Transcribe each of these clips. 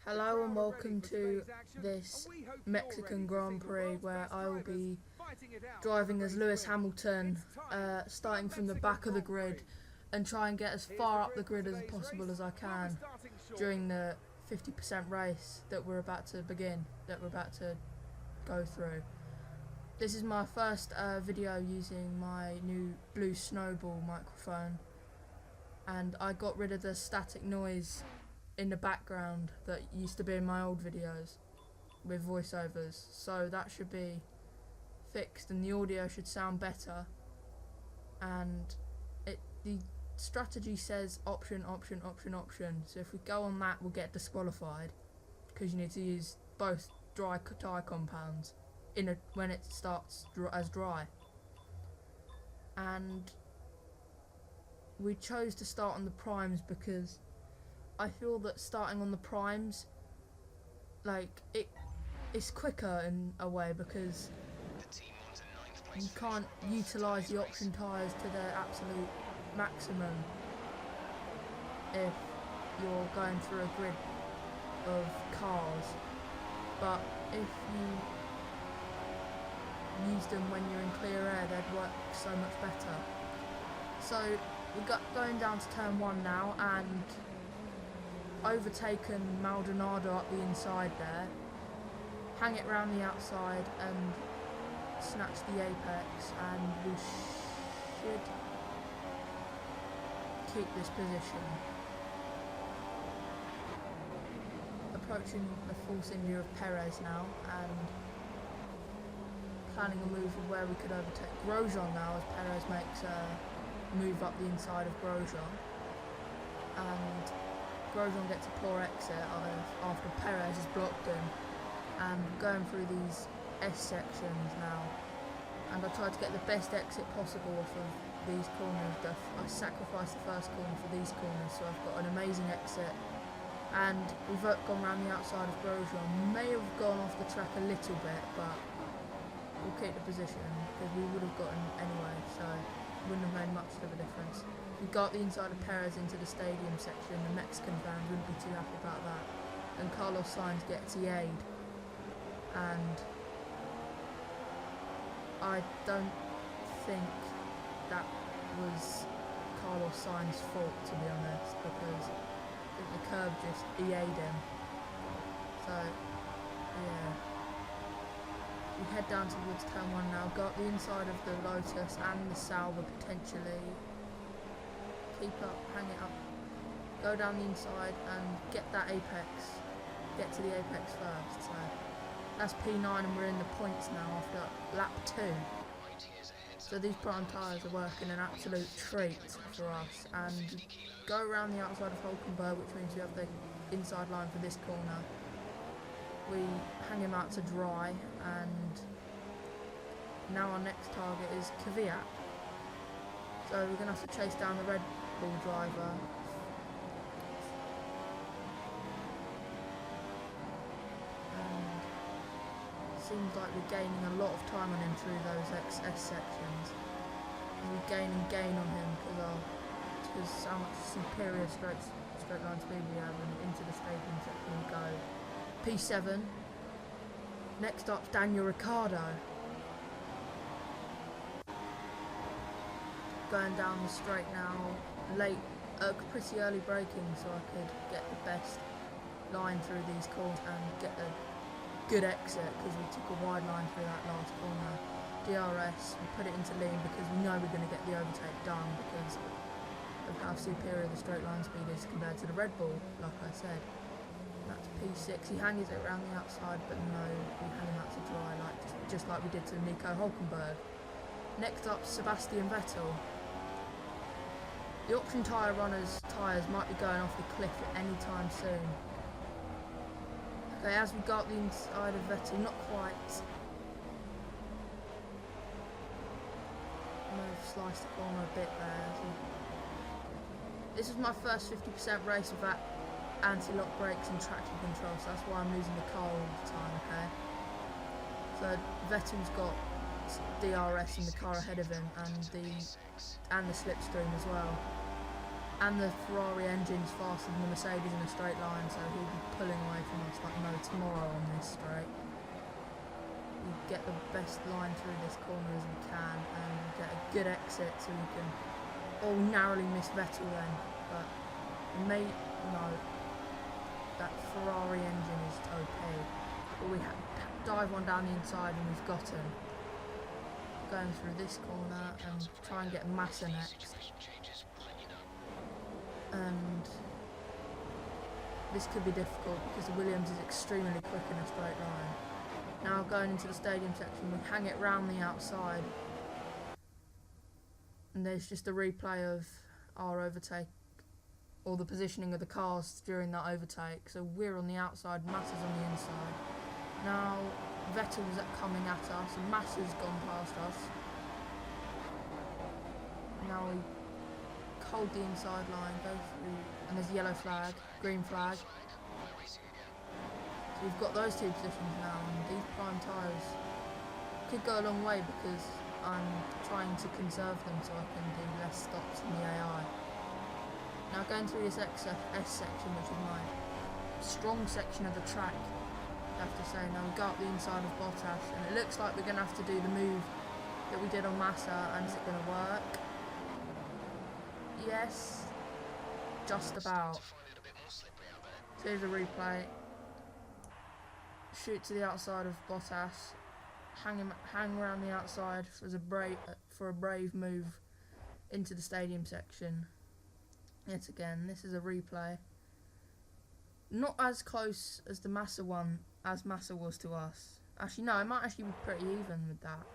Hello and welcome to this Mexican Grand Prix where I will be driving as Lewis Hamilton, starting from the back of the grid and try and get as far up the grid as possible as I can during the 50% race that we're about to go through. This is my first video using my new Blue Snowball microphone, and I got rid of the static noise in the background that used to be in my old videos with voiceovers, so that should be fixed and the audio should sound better. And the strategy says option, so if we go on that we'll get disqualified because you need to use both dry tyre compounds when it starts as dry. And we chose to start on the primes because I feel that starting on the primes, it's quicker in a way because you can't utilise the option tyres to their absolute maximum if you're going through a grid of cars, but if you use them when you're in clear air, they'd work so much better. So we're going down to turn 1 now, and overtaken Maldonado up the inside there, hang it round the outside and snatch the apex, and we should keep this position. Approaching the Force India of Perez now and planning a move of where we could overtake Grosjean now as Perez makes a move up the inside of Grosjean, and Grosjean gets a poor exit after Perez has blocked him, and going through these S sections now, and I tried to get the best exit possible off of these corners. I sacrificed the first corner for these corners, so I've got an amazing exit, and we've gone around the outside of Grosjean. May have gone off the track a little bit, but we'll keep the position because we would have gotten anyway, so it wouldn't have made much of a difference. We got the inside of Perez into the stadium section. The Mexican fans wouldn't be too happy about that, and Carlos Sainz gets the aid, and I don't think that was Carlos Sainz's fault, to be honest, because I think the curb just EA'd him. So yeah, we head down towards turn 1 now, got the inside of the Lotus and the Sauber potentially. Keep up, hang it up, go down the inside and get that apex, get to the apex first. So that's P9 and we're in the points now after lap 2. So these prime tyres are working an absolute treat for us, and go around the outside of Hulkenberg, which means we have the inside line for this corner. We hang him out to dry, and now our next target is Kvyat. So we're going to have to chase down the Red Bull driver. And it seems like we're gaining a lot of time on him through those XS sections. And we gain on him because how much superior straight line speed we have, and into the stadium section we go. P7. Next up's Daniel Ricciardo. Going down the straight now, pretty early braking so I could get the best line through these corners and get a good exit, because we took a wide line through that last corner. DRS, we put it into lean because we know we're going to get the overtake done because of how superior the straight line speed is compared to the Red Bull, like I said. That's P6, he hangs it around the outside, but no, we hang him out to dry, just like we did to Nico Hulkenberg. Next up, Sebastian Vettel. The option tyre runners' tyres might be going off the cliff at any time soon. Okay, as we got the inside of Vettel, not quite. I may have sliced the corner a bit there. This was my first 50% race without anti-lock brakes and traction control, so that's why I'm losing the car all the time, okay? So Vettel's got DRS in the car ahead of him, and the slipstream as well. And the Ferrari engine's faster than the Mercedes in a straight line, so he'll be pulling away from us like no tomorrow on this straight. We get the best line through this corner as we can, and we get a good exit so we can all narrowly miss Vettel then, but no, that Ferrari engine is OP. But we dive one down the inside and we've got him. Going through this corner and try and get Massa next. And this could be difficult because the Williams is extremely quick in a straight line. Now going into the stadium section, we hang it round the outside, and there's just a replay of our overtake, or the positioning of the cars during that overtake. So we're on the outside, Massa's on the inside. Now Vettel's coming at us, and Massa's gone past us. Now we hold the inside line, go through, and there's a yellow flag, green flag. So we've got those two positions now, and these prime tyres could go a long way because I'm trying to conserve them so I can do less stops in the AI. Now going through this S section, which is my strong section of the track, I have to say. Now we go up the inside of Bottas, and it looks like we're going to have to do the move that we did on Massa, and is it going to work? Yes, just about. So here's a replay. Shoot to the outside of Bottas, hang around the outside for a brave move into the stadium section. Yet again, this is a replay. Not as close as the Massa one, as Massa was to us. Actually, no, it might actually be pretty even with that,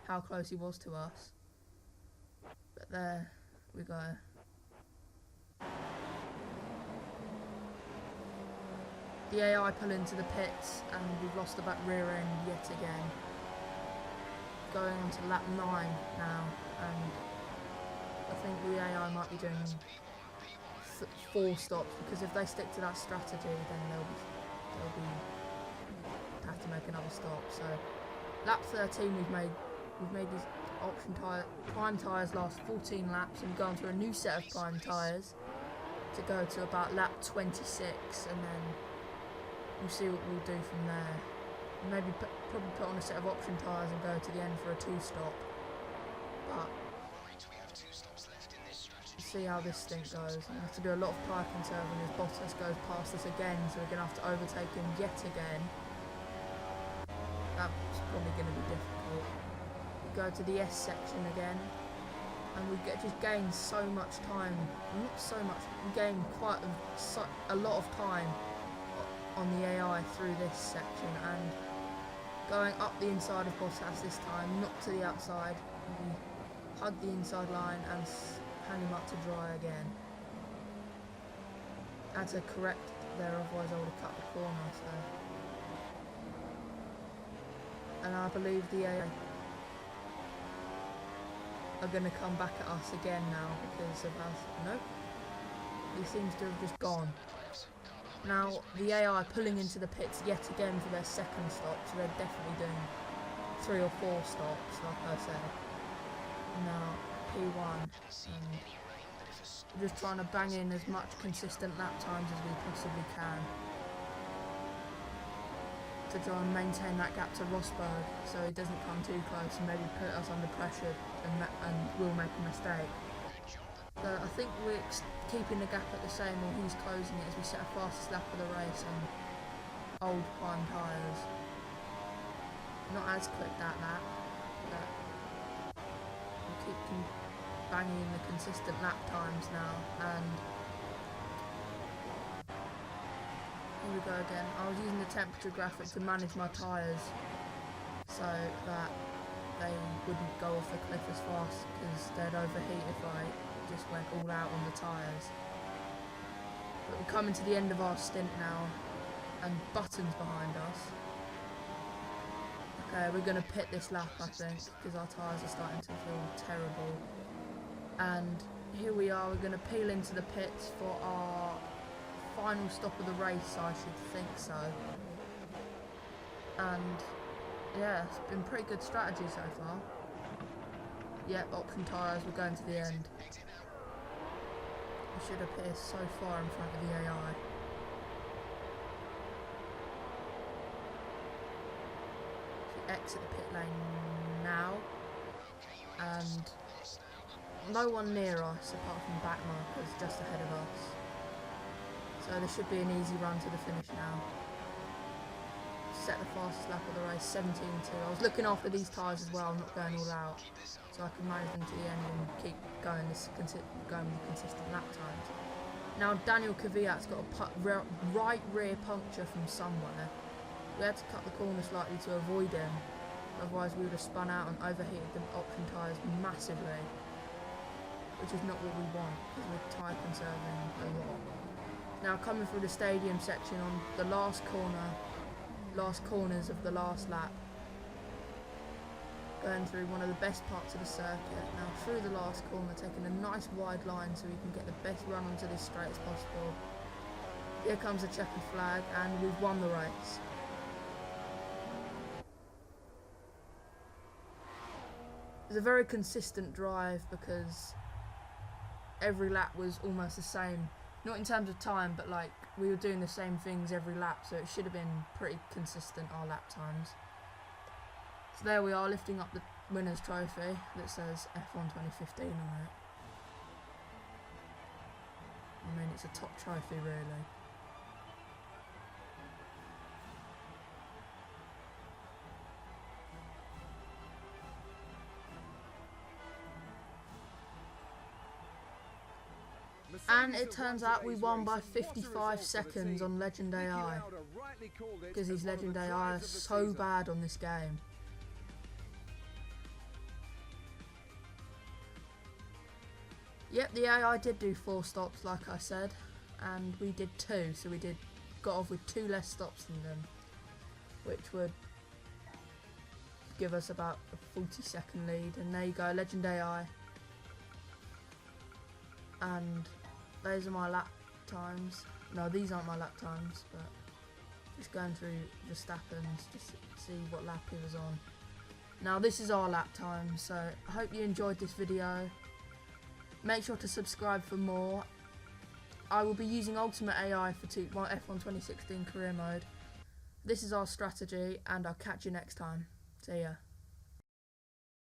how close he was to us. But there we go. The AI pull into the pits, and we've lost the back rear end yet again. Going on to lap 9 now, and I think the AI might be doing 4 stops, because if they stick to that strategy, then they'll have to make another stop. So lap 13 we've made these option prime tyres last 14 laps, and we've gone through a new set of prime tyres to go to about lap 26, and then we'll see what we'll do from there. Maybe probably put on a set of option tyres and go to the end for a 2-stop. But see how this stint goes. We have to do a lot of tyre conserving as Bottas goes past us again, so we're going to have to overtake him yet again. That's probably going to be difficult. We go to the S section again, and we just gain so much time. Not so much, we gain quite a lot of time on the AI through this section, and going up the inside of Bottas this time, not to the outside. We hug the inside line and hang him up to dry again. I had to correct there, otherwise I would have cut the corner. And I believe the AI are going to come back at us again now because of us. Nope, he seems to have just gone. Now the AI pulling into the pits yet again for their second stop, so they're definitely doing 3 or 4 stops, like I said. Now P1, just trying to bang in as much consistent lap times as we possibly can to try and maintain that gap to Rosberg, so he doesn't come too close and maybe put us under pressure and we'll make a mistake. So I think we're keeping the gap at the same, or he's closing it as we set a fastest lap of the race on old prime tyres. Not as quick that lap, but we'll keep banging in the consistent lap times now. And here we go again. I was using the temperature graphic to manage my tyres so that they wouldn't go off the cliff as fast, because they'd overheat if I just went all out on the tyres. But we're coming to the end of our stint now, and Button's behind us. Okay, we're going to pit this lap, I think, because our tyres are starting to feel terrible. And here we are, we're going to peel into the pits for our final stop of the race, I should think so. And yeah, it's been pretty good strategy so far. Yep, option tyres, we're going to the end. should appear so far in front of the AI. So exit the pit lane now, and no one near us apart from back markers just ahead of us. So there should be an easy run to the finish now. Set the fastest lap of the race, 17.2. I was looking after these tyres as well, not going all out, so I can manage them to the end and keep going going with consistent lap times. Now Daniel Kvyat's got a right rear puncture from somewhere. We had to cut the corner slightly to avoid him, otherwise we would have spun out and overheated the option tyres massively, which is not what we want because we're tyre conserving a lot. Now coming through the stadium section on the last corners of the last lap, going through one of the best parts of the circuit. Now through the last corner, taking a nice wide line so we can get the best run onto this straight as possible. Here comes the checkered flag and we've won the race. It was a very consistent drive because every lap was almost the same. Not in terms of time, but like we were doing the same things every lap, so it should have been pretty consistent, our lap times. So there we are, lifting up the winner's trophy that says F1 2015 on it. I mean, it's a top trophy really. And it turns out we won by 55 seconds on Legend AI, because these Legend AI are so bad on this game. Yep, the AI did do 4 stops like I said, and we did 2, so we got off with 2 less stops than them, which would give us about a 40-second lead. And there you go, Legend AI. And those are my lap times. No, these aren't my lap times, but just going through Verstappen's just to see what lap he was on. Now this is our lap time, so I hope you enjoyed this video. Make sure to subscribe for more. I will be using Ultimate AI for my F1 2016 career mode. This is our strategy, and I'll catch you next time. See ya.